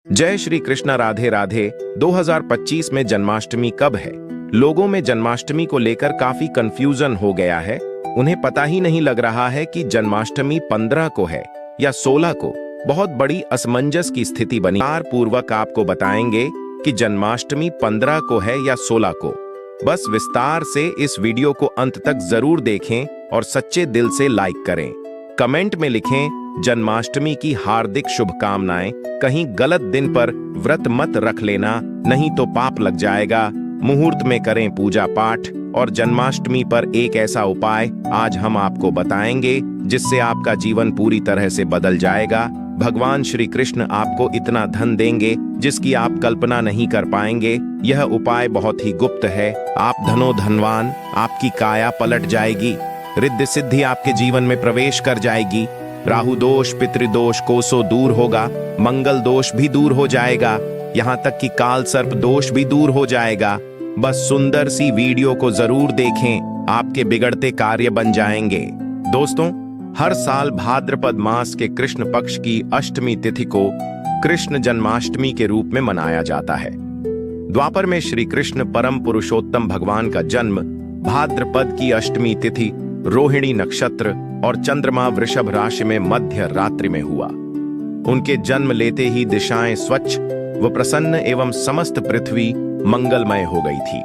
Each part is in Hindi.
जय श्री कृष्ण। राधे राधे। 2025 में जन्माष्टमी कब है? लोगों में जन्माष्टमी को लेकर काफी कंफ्यूजन हो गया है। उन्हें पता ही नहीं लग रहा है कि जन्माष्टमी 15 को है या 16 को। बहुत बड़ी असमंजस की स्थिति बनी। पूर्वक आपको बताएंगे कि जन्माष्टमी 15 को है या 16 को। बस विस्तार से इस वीडियो को अंत तक जरूर देखें और सच्चे दिल से लाइक करें। कमेंट में लिखें जन्माष्टमी की हार्दिक शुभकामनाएं। कहीं गलत दिन पर व्रत मत रख लेना, नहीं तो पाप लग जाएगा। मुहूर्त में करें पूजा पाठ और जन्माष्टमी पर एक ऐसा उपाय आज हम आपको बताएंगे जिससे आपका जीवन पूरी तरह से बदल जाएगा। भगवान श्री कृष्ण आपको इतना धन देंगे जिसकी आप कल्पना नहीं कर पाएंगे। यह उपाय बहुत ही गुप्त है। आप धनो धनवान, आपकी काया पलट जाएगी, रिद्धि सिद्धि आपके जीवन में प्रवेश कर जाएगी। राहु दोष, पितृदोष कोसों दूर होगा, मंगल दोष भी दूर हो जाएगा, यहाँ तक कि काल सर्प दोष भी दूर हो जाएगा। बस सुंदर सी वीडियो को जरूर देखें, आपके बिगड़ते कार्य बन जाएंगे। दोस्तों, हर साल भाद्रपद मास के कृष्ण पक्ष की अष्टमी तिथि को कृष्ण जन्माष्टमी के रूप में मनाया जाता है। द्वापर में श्री कृष्ण परम पुरुषोत्तम भगवान का जन्म भाद्रपद की अष्टमी तिथि रोहिणी नक्षत्र और चंद्रमा वृषभ राशि में मध्य रात्रि में हुआ। उनके जन्म लेते ही दिशाएं स्वच्छ व प्रसन्न एवं समस्त पृथ्वी मंगलमय हो गई थी।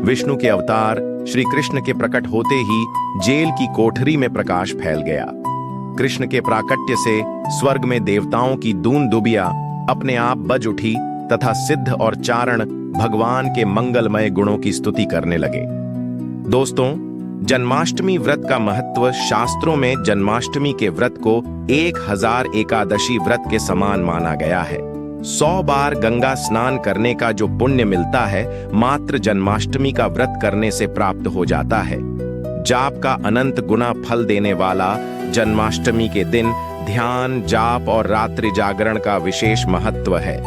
विष्णु के अवतार श्री कृष्ण के प्रकट होते ही जेल की कोठरी में प्रकाश फैल गया। कृष्ण के प्राकट्य से स्वर्ग में देवताओं की दून दुबिया अपने आप बज उठी तथा सिद्ध और चारण भगवान के मंगलमय गुणों की स्तुति करने लगे। दोस्तों, जन्माष्टमी व्रत का महत्व शास्त्रों में जन्माष्टमी के व्रत को 1000 एकादशी व्रत के समान माना गया है। 100 बार गंगा स्नान करने का जो पुण्य मिलता है, मात्र जन्माष्टमी का व्रत करने से प्राप्त हो जाता है। जाप का अनंत गुना फल देने वाला जन्माष्टमी के दिन ध्यान, जाप और रात्रि जागरण का विशेष महत्व है।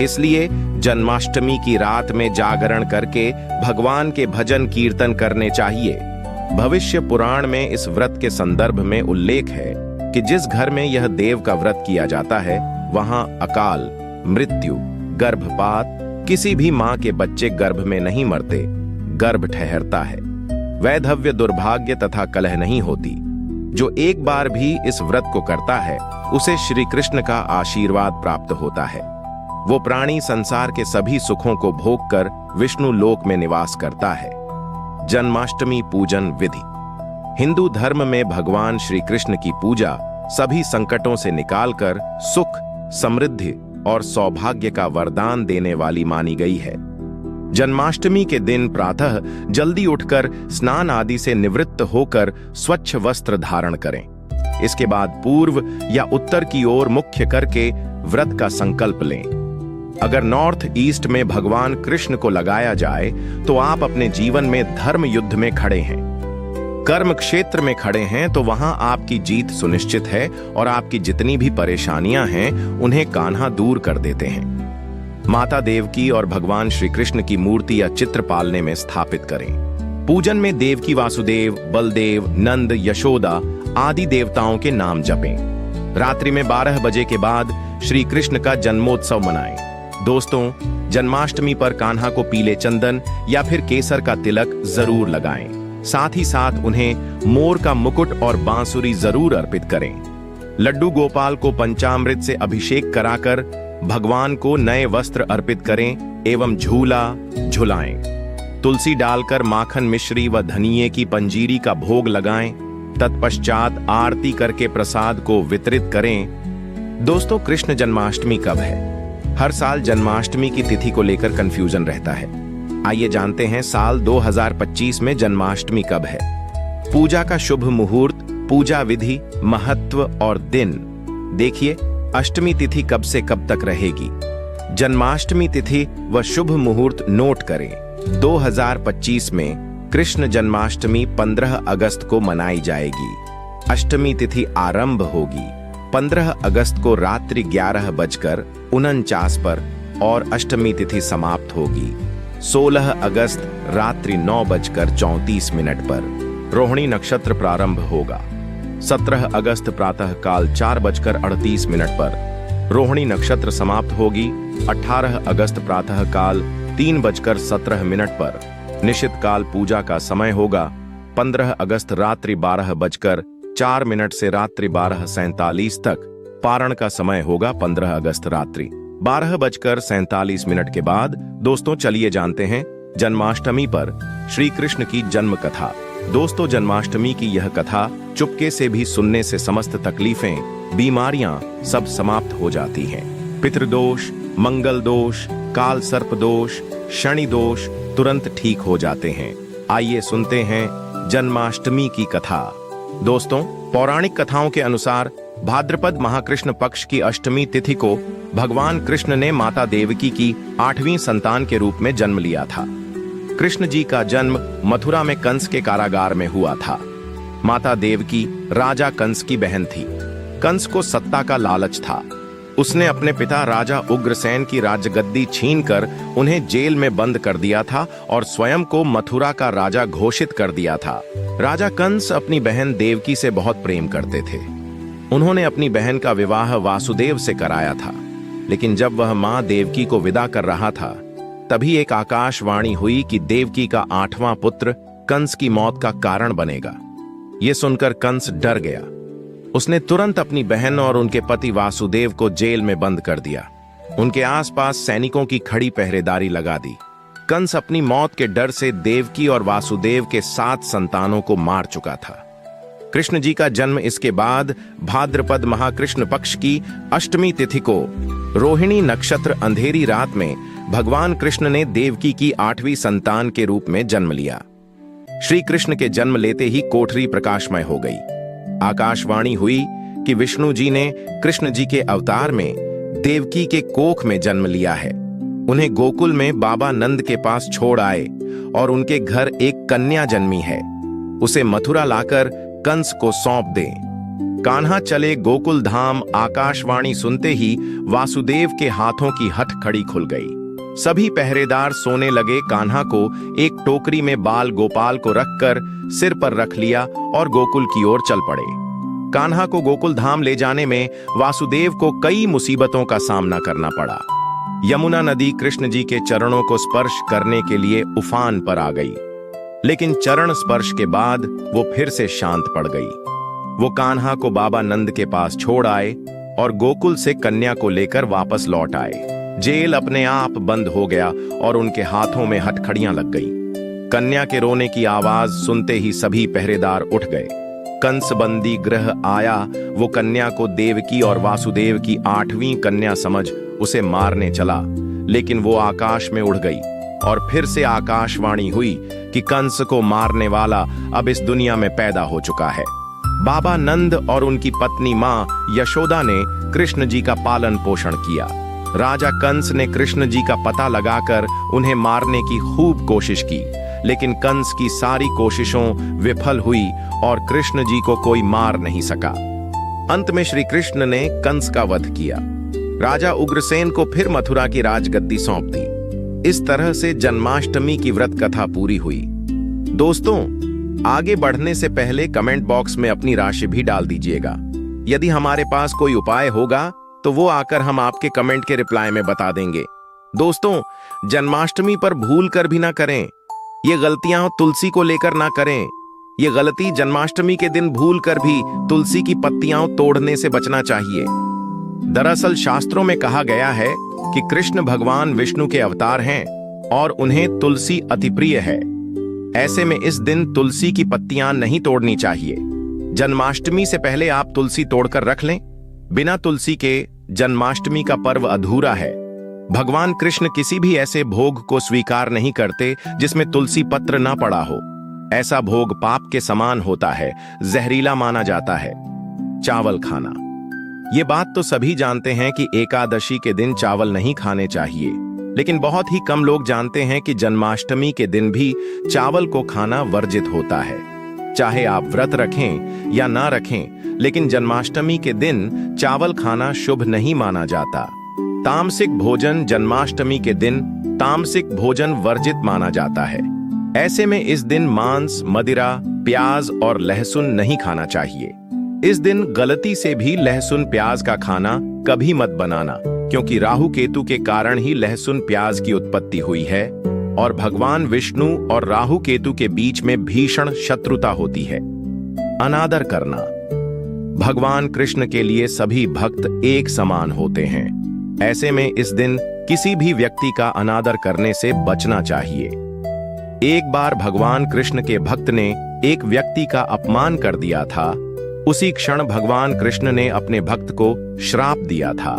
इसलिए जन्माष्टमी की रात में जागरण करके भगवान के भजन कीर्तन करने चाहिए। भविष्य पुराण में इस व्रत के संदर्भ में उल्लेख है कि जिस घर में यह देव का व्रत किया जाता है, वहां अकाल, मृत्यु, गर्भपात, किसी भी मां के बच्चे गर्भ में नहीं मरते, गर्भ ठहरता है। वैधव्य, दुर्भाग्य तथा कलह नहीं होती। जो एक बार भी इस व्रत को करता है, उसे श्री कृष्ण का आशीर्वाद प्राप्त होता है। वो प्राणी संसार के सभी सुखों को भोगकर विष्णु लोक में निवास करता है। जन्माष्टमी पूजन विधि। हिंदू धर्म में भगवान श्री कृष्ण की पूजा सभी संकटों से निकालकर सुख, समृद्धि और सौभाग्य का वरदान देने वाली मानी गई है। जन्माष्टमी के दिन प्रातः जल्दी उठकर स्नान आदि से निवृत्त होकर स्वच्छ वस्त्र धारण करें। इसके बाद पूर्व या उत्तर की ओर मुख्य करके व्रत का संकल्प लें। अगर नॉर्थ ईस्ट में भगवान कृष्ण को लगाया जाए तो आप अपने जीवन में धर्म युद्ध में खड़े हैं, कर्म क्षेत्र में खड़े हैं, तो वहां आपकी जीत सुनिश्चित है और आपकी जितनी भी परेशानियां हैं उन्हें कान्हा दूर कर देते हैं। माता देवकी और भगवान श्री कृष्ण की मूर्ति या चित्र पालने में स्थापित करें। पूजन में देवकी, वासुदेव, बलदेव, नंद, यशोदा आदि देवताओं के नाम जपें। रात्रि में 12 बजे के बाद श्री कृष्ण का जन्मोत्सव मनाएं। दोस्तों, जन्माष्टमी पर कान्हा को पीले चंदन या फिर केसर का तिलक जरूर लगाएं। साथ ही साथ उन्हें मोर का मुकुट और बांसुरी जरूर अर्पित करें। लड्डू गोपाल को पंचामृत से अभिषेक कराकर भगवान को नए वस्त्र अर्पित करें एवं झूला झुलाएं। तुलसी डालकर माखन मिश्री व धनिये की पंजीरी का भोग लगाएं। तत्पश्चात आरती करके प्रसाद को वितरित करें। दोस्तों, कृष्ण जन्माष्टमी कब है? हर साल जन्माष्टमी की तिथि को लेकर कंफ्यूजन रहता है। आइए जानते हैं साल 2025 में जन्माष्टमी कब है। पूजा का शुभ मुहूर्त, पूजा विधि, महत्व और दिन। देखिए, अष्टमी तिथि कब से कब तक रहेगी। जन्माष्टमी तिथि व शुभ मुहूर्त नोट करें। 2025 में कृष्ण जन्माष्टमी 15 अगस्त को मनाई जाएगी। अष्टमी तिथि आरंभ होगी 15 अगस्त को रात्रि 11:49 पर और अष्टमी तिथि समाप्त होगी 16 अगस्त रात्रि 9:34 पर। रोहिणी नक्षत्र प्रारंभ होगा 17 अगस्त प्रातः काल 4:38 पर। रोहिणी नक्षत्र समाप्त होगी 18 अगस्त प्रातः काल 3:17 पर। निश्चित काल पूजा का समय होगा 15 अगस्त रात्रि 12:04 से रात्रि 12:47 तक। पारण का समय होगा 15 अगस्त रात्रि 12:47 के बाद। दोस्तों चलिए जानते हैं जन्माष्टमी पर श्री कृष्ण की जन्म कथा। दोस्तों जन्माष्टमी की यह कथा चुपके से भी सुनने से समस्त तकलीफें, बीमारियां सब समाप्त हो जाती हैं। पितृदोष, मंगल दोष, काल सर्प दोष, शनि दोष तुरंत ठीक हो जाते हैं। आइए सुनते हैं जन्माष्टमी की कथा। दोस्तों पौराणिक कथाओं के अनुसार भाद्रपद महाकृष्ण पक्ष की अष्टमी तिथि को भगवान कृष्ण ने माता देवकी की 8वीं संतान के रूप में जन्म लिया था। कृष्ण जी का जन्म मथुरा में कंस के कारागार में हुआ था। माता देवकी राजा कंस की बहन थी। कंस को सत्ता का लालच था। उसने अपने पिता राजा उग्रसेन की राजगद्दी छीनकर उन्हें जेल में बंद कर दिया था और स्वयं को मथुरा का राजा घोषित कर दिया था। राजा कंस अपनी बहन देवकी से बहुत प्रेम करते थे। उन्होंने अपनी बहन का विवाह वासुदेव से कराया था। लेकिन जब वह मां देवकी को विदा कर रहा था, तभी एक आकाशवाणी हुई कि देवकी का 8वां पुत्र कंस की मौत का कारण बनेगा। यह सुनकर कंस डर गया। उसने तुरंत अपनी बहन और उनके पति वासुदेव को जेल में बंद कर दिया। उनके आसपास सैनिकों की खड़ी पहरेदारी लगा दी। कंस अपनी मौत के डर से देवकी और वासुदेव के 7 संतानों को मार चुका था। कृष्ण जी का जन्म इसके बाद भाद्रपद महाकृष्ण पक्ष की अष्टमी तिथि को रोहिणी नक्षत्र अंधेरी रात में भगवान कृष्ण ने देवकी की 8वीं संतान के रूप में जन्म लिया। श्री कृष्ण के जन्म लेते ही कोठरी प्रकाशमय हो गई। आकाशवाणी हुई कि विष्णु जी ने कृष्ण जी के अवतार में देवकी के कोख में जन्म लिया है। उन्हें गोकुल में बाबा नंद के पास छोड़ आए और उनके घर एक कन्या जन्मी है। उसे मथुरा लाकर कंस को सौंप दें। कान्हा चले गोकुल धाम। आकाशवाणी सुनते ही वासुदेव के हाथों की हथकड़ी खुल गई। सभी पहरेदार सोने लगे। कान्हा को एक टोकरी में बाल गोपाल को रखकर सिर पर रख लिया और गोकुल की ओर चल पड़े। कान्हा को गोकुल धाम ले जाने में वासुदेव को कई मुसीबतों का सामना करना पड़ा। यमुना नदी कृष्ण जी के चरणों को स्पर्श करने के लिए उफान पर आ गई, लेकिन चरण स्पर्श के बाद वो फिर से शांत पड़ गई। वो कान्हा को बाबा नंद के पास छोड़ आए और गोकुल से कन्या को लेकर वापस लौट आए। जेल अपने आप बंद हो गया और उनके हाथों में हथकड़ियां लग गई। कन्या के रोने की आवाज सुनते ही सभी पहरेदार उठ गए। कंस बंदी गृह आया। वो कन्या को देवकी और वासुदेव की 8वीं कन्या समझ उसे मारने चला, लेकिन वो आकाश में उड़ गई। और फिर से आकाशवाणी हुई कि कंस को मारने वाला अब इस दुनिया में पैदा हो चुका है। बाबा नंद और उनकी पत्नी मां यशोदा ने कृष्ण जी का पालन पोषण किया। राजा कंस ने कृष्ण जी का पता लगाकर उन्हें मारने की खूब कोशिश की, लेकिन कंस की सारी कोशिशों विफल हुई और कृष्ण जी को कोई मार नहीं सका। अंत में श्री कृष्ण ने कंस का वध किया। राजा उग्रसेन को फिर मथुरा की राजगद्दी सौंप दी। इस तरह से जन्माष्टमी की व्रत कथा पूरी हुई। दोस्तों आगे बढ़ने से पहले कमेंट बॉक्स में अपनी राशि भी डाल दीजिएगा। यदि हमारे पास कोई उपाय होगा तो वो आकर हम आपके कमेंट के रिप्लाई में बता देंगे। दोस्तों जन्माष्टमी पर भूल कर भी ना करें। ये गलतियां तुलसी को लेकर ना करें। ये गलती जन्माष्टमी के दिन भूल कर भी तुलसी की पत्तियां तोड़ने से बचना चाहिए। दरअसल शास्त्रों में कहा गया है कि कृष्ण भगवान विष्णु के अवतार हैं और उन्हें तुलसी अति प्रिय है। ऐसे में इस दिन तुलसी की पत्तियां नहीं तोड़नी चाहिए। जन्माष्टमी से पहले आप तुलसी तोड़कर रख लें। बिना तुलसी के जन्माष्टमी का पर्व अधूरा है। भगवान कृष्ण किसी भी ऐसे भोग को स्वीकार नहीं करते जिसमें तुलसी पत्र ना पड़ा हो। ऐसा भोग पाप के समान होता है, जहरीला माना जाता है। चावल खाना, ये बात तो सभी जानते हैं कि एकादशी के दिन चावल नहीं खाने चाहिए, लेकिन बहुत ही कम लोग जानते हैं कि जन्माष्टमी के दिन भी चावल को खाना वर्जित होता है। चाहे आप व्रत रखें या ना रखें, लेकिन जन्माष्टमी के दिन चावल खाना शुभ नहीं माना जाता। तामसिक भोजन जन्माष्टमी के दिन तामसिक भोजन वर्जित माना जाता है। ऐसे में इस दिन मांस, मदिरा, प्याज और लहसुन नहीं खाना चाहिए। इस दिन गलती से भी लहसुन प्याज का खाना कभी मत बनाना, क्योंकि राहु केतु के कारण ही लहसुन प्याज की उत्पत्ति हुई है और भगवान विष्णु और राहु केतु के बीच में भीषण शत्रुता होती है। अनादर करना। भगवान कृष्ण के लिए सभी भक्त एक समान होते हैं। ऐसे में इस दिन किसी भी व्यक्ति का अनादर करने से बचना चाहिए। एक बार भगवान कृष्ण के भक्त ने एक व्यक्ति का अपमान कर दिया था। उसी क्षण भगवान कृष्ण ने अपने भक्त को श्राप दिया था।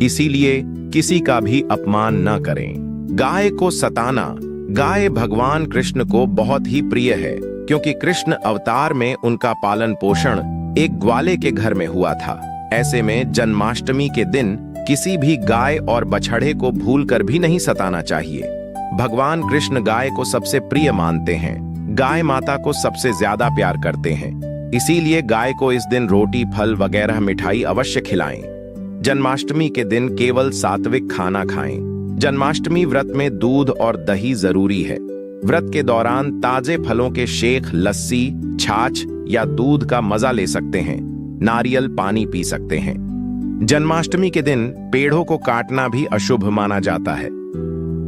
इसीलिए किसी का भी अपमान न करें। गाय को सताना। गाय भगवान कृष्ण को बहुत ही प्रिय है, क्योंकि कृष्ण अवतार में उनका पालन पोषण एक ग्वाले के घर में हुआ था। ऐसे में जन्माष्टमी के दिन किसी भी गाय और बछड़े को भूलकर भी नहीं सताना चाहिए। भगवान कृष्ण गाय को सबसे प्रिय मानते हैं। गाय माता को सबसे ज्यादा प्यार करते हैं। इसीलिए गाय को इस दिन रोटी, फल वगैरह मिठाई अवश्य खिलाएं। जन्माष्टमी के दिन केवल सात्विक खाना खाएं। जन्माष्टमी व्रत में दूध और दही जरूरी है। व्रत के दौरान ताजे फलों के शेक, लस्सी, छाछ या दूध का मजा ले सकते हैं। नारियल पानी पी सकते हैं। जन्माष्टमी के दिन पेड़ों को काटना भी अशुभ माना जाता है।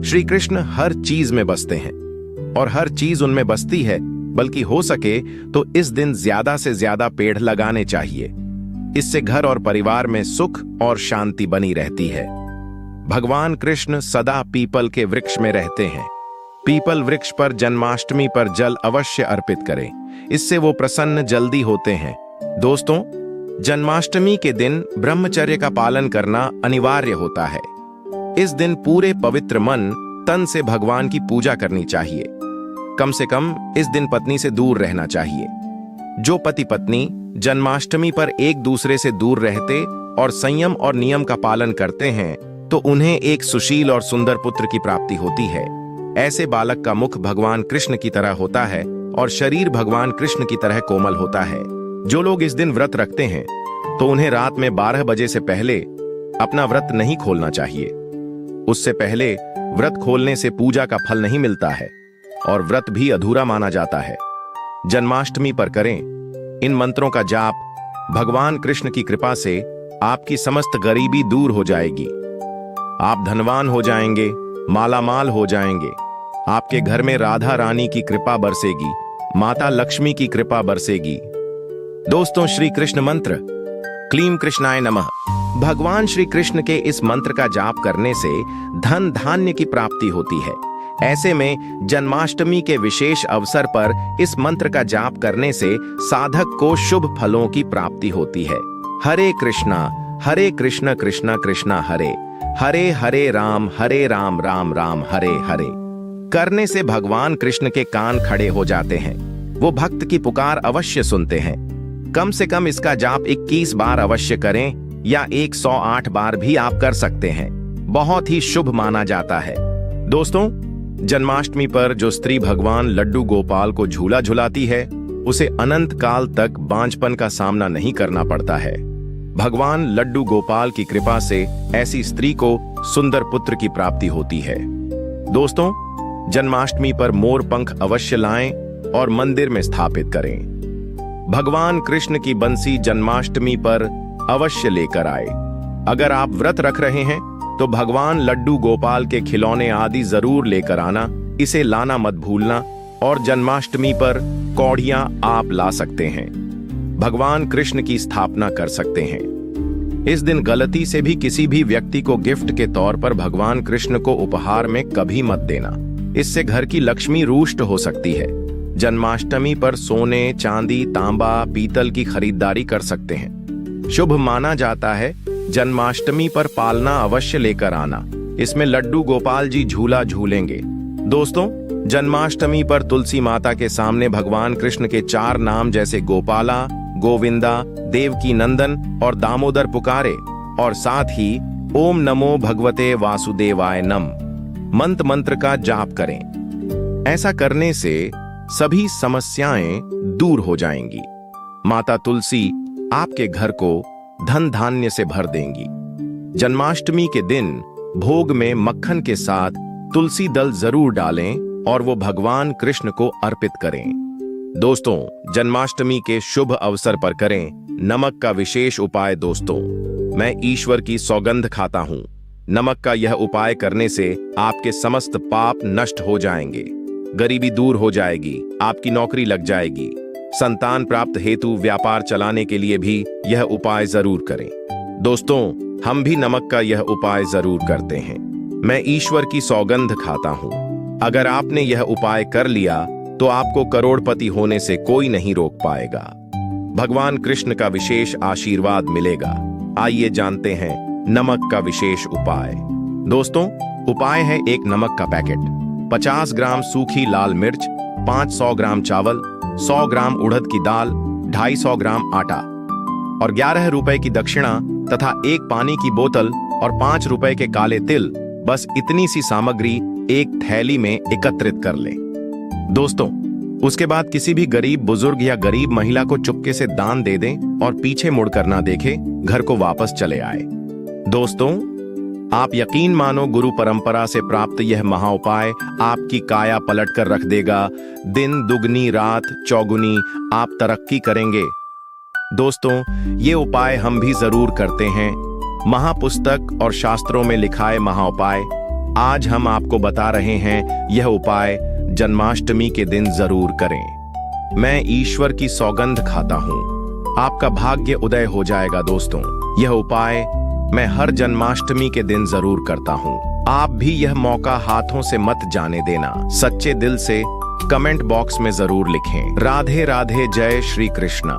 श्री कृष्ण हर चीज में बसते हैं और हर चीज उनमें बसती है, बल्कि हो सके तो इस दिन ज्यादा से ज्यादा पेड़ लगाने चाहिए। इससे घर और परिवार में सुख और शांति बनी रहती है। भगवान कृष्ण सदा पीपल के वृक्ष में रहते हैं। पीपल वृक्ष पर जन्माष्टमी पर जल अवश्य अर्पित करें। इससे वो प्रसन्न जल्दी होते हैं। दोस्तों, जन्माष्टमी के दिन ब्रह्मचर्य का पालन करना अनिवार्य होता है। इस दिन पूरे पवित्र मन तन से भगवान की पूजा करनी चाहिए। कम से कम इस दिन पत्नी से दूर रहना चाहिए। जो पति पत्नी जन्माष्टमी पर एक दूसरे से दूर रहते और संयम और नियम का पालन करते हैं, तो उन्हें एक सुशील और सुंदर पुत्र की प्राप्ति होती है। ऐसे बालक का मुख भगवान कृष्ण की तरह होता है और शरीर भगवान कृष्ण की तरह कोमल होता है। जो लोग इस दिन व्रत रखते हैं, तो उन्हें रात में 12 बजे से पहले अपना व्रत नहीं खोलना चाहिए। उससे पहले व्रत खोलने से पूजा का फल नहीं मिलता है और व्रत भी अधूरा माना जाता है। जन्माष्टमी पर करें इन मंत्रों का जाप। भगवान कृष्ण की कृपा से आपकी समस्त गरीबी दूर हो जाएगी। आप धनवान हो जाएंगे, मालामाल हो जाएंगे। आपके घर में राधा रानी की कृपा बरसेगी, माता लक्ष्मी की कृपा बरसेगी। दोस्तों, श्री कृष्ण मंत्र क्लीम कृष्णाय नमः। भगवान श्री कृष्ण के इस मंत्र का जाप करने से धन धान्य की प्राप्ति होती है। ऐसे में जन्माष्टमी के विशेष अवसर पर इस मंत्र का जाप करने से साधक को शुभ फलों की प्राप्ति होती है। हरे कृष्णा कृष्णा कृष्णा हरे हरे, हरे राम राम राम हरे हरे करने से भगवान कृष्ण के कान खड़े हो जाते हैं। वो भक्त की पुकार अवश्य सुनते हैं। कम से कम इसका जाप 21 बार अवश्य करें या 108 बार भी आप कर सकते हैं। बहुत ही शुभ माना जाता है। दोस्तों, जन्माष्टमी पर जो स्त्री भगवान लड्डू गोपाल को झूला झुलाती है, उसे अनंत काल तक बांझपन का सामना नहीं करना पड़ता है। भगवान लड्डू गोपाल की कृपा से ऐसी स्त्री को सुंदर पुत्र की प्राप्ति होती है। दोस्तों, जन्माष्टमी पर मोर पंख अवश्य लाएं और मंदिर में स्थापित करें। भगवान कृष्ण की बंसी जन्माष्टमी पर अवश्य लेकर आए। अगर आप व्रत रख रहे हैं, तो भगवान लड्डू गोपाल के खिलौने आदि जरूर लेकर आना। इसे लाना मत भूलना। और जन्माष्टमी पर कौड़ियां आप ला सकते हैं। भगवान कृष्ण की स्थापना कर सकते हैं। इस दिन गलती से भी किसी भी व्यक्ति को गिफ्ट के तौर पर भगवान कृष्ण को उपहार में कभी मत देना। इससे घर की लक्ष्मी रुष्ट हो सकती है। जन्माष्टमी पर सोने, चांदी, तांबा, पीतल की खरीदारी कर सकते हैं। शुभ माना जाता है। जन्माष्टमी पर पालना अवश्य लेकर आना। इसमें लड्डू गोपाल जी झूला झूलेंगे। दोस्तों, जन्माष्टमी पर तुलसी माता के सामने भगवान कृष्ण के 4 नाम जैसे गोपाला, गोविंदा, देवकी नंदन और दामोदर पुकारे और साथ ही ओम नमो भगवते वासुदेवाय नम मंत्र का जाप करें। ऐसा करने से सभी समस्याएं दूर हो जाएंगी। माता तुलसी आपके घर को धन धान्य से भर देंगी। जन्माष्टमी के दिन भोग में मक्खन के साथ तुलसी दल जरूर डालें और वो भगवान कृष्ण को अर्पित करें। दोस्तों, जन्माष्टमी के शुभ अवसर पर करें नमक का विशेष उपाय। दोस्तों, मैं ईश्वर की सौगंध खाता हूँ, नमक का यह उपाय करने से आपके समस्त पाप नष्ट हो जाएंगे, गरीबी दूर हो जाएगी, आपकी नौकरी लग जाएगी, संतान प्राप्त हेतु व्यापार चलाने के लिए भी यह उपाय जरूर करें। दोस्तों, हम भी नमक का यह उपाय जरूर करते हैं। मैं ईश्वर की सौगंध खाता हूँ। अगर आपने यह उपाय कर लिया तो आपको करोड़पति होने से कोई नहीं रोक पाएगा। भगवान कृष्ण का विशेष आशीर्वाद मिलेगा। आइए जानते हैं नमक का विशेष उपाय। दोस्तों, उपाय है एक नमक का पैकेट, 50 ग्राम सूखी लाल मिर्च, 500 ग्राम चावल, 100 ग्राम उड़द की दाल, 250 ग्राम आटा और 11 रुपए की दक्षिणा तथा एक पानी की बोतल और 5 रुपए के काले तिल। बस इतनी सी सामग्री एक थैली में एकत्रित कर लें। दोस्तों, उसके बाद किसी भी गरीब बुजुर्ग या गरीब महिला को चुपके से दान दे दें और पीछे मुड़कर ना देखें, घर को वापस चले आए। दोस्तों, आप यकीन मानो, गुरु परंपरा से प्राप्त यह महाउपाय आपकी काया पलट कर रख देगा। दिन दुगनी रात चौगुनी आप तरक्की करेंगे। दोस्तों, ये उपाय हम भी जरूर करते हैं। महापुस्तक और शास्त्रों में लिखाए महाउपाय आज हम आपको बता रहे हैं। यह उपाय जन्माष्टमी के दिन जरूर करें। मैं ईश्वर की सौगंध खाता हूँ, आपका भाग्य उदय हो जाएगा। दोस्तों, यह उपाय मैं हर जन्माष्टमी के दिन जरूर करता हूँ। आप भी यह मौका हाथों से मत जाने देना। सच्चे दिल से कमेंट बॉक्स में जरूर लिखें, राधे राधे, जय श्री कृष्णा।